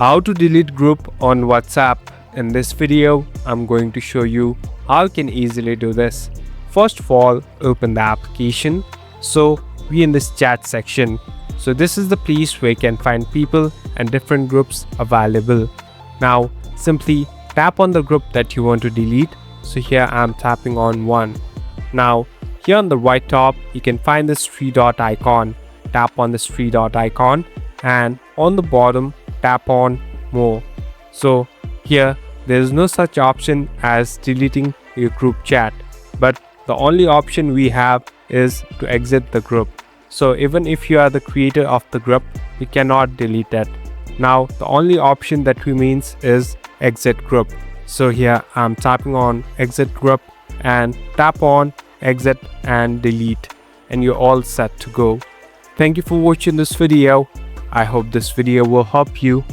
How to delete group on WhatsApp. In this video, I'm going to show you how you can easily do this. First of all, open the application. So we in this chat section. So this is the place where you can find people and different groups available. Now simply tap on the group that you want to delete. So here I'm tapping on one. Now here on the right top, you can find this three dot icon. Tap on this three dot icon and on the bottom tap on more. So here there is no such option as deleting your group chat, but the only option we have is to exit the group. So even if you are the creator of the group, you cannot delete it. Now the only option that remains is exit group. So here I'm tapping on exit group and tap on exit and delete, and you're all set to go. Thank you for watching this video. I hope this video will help you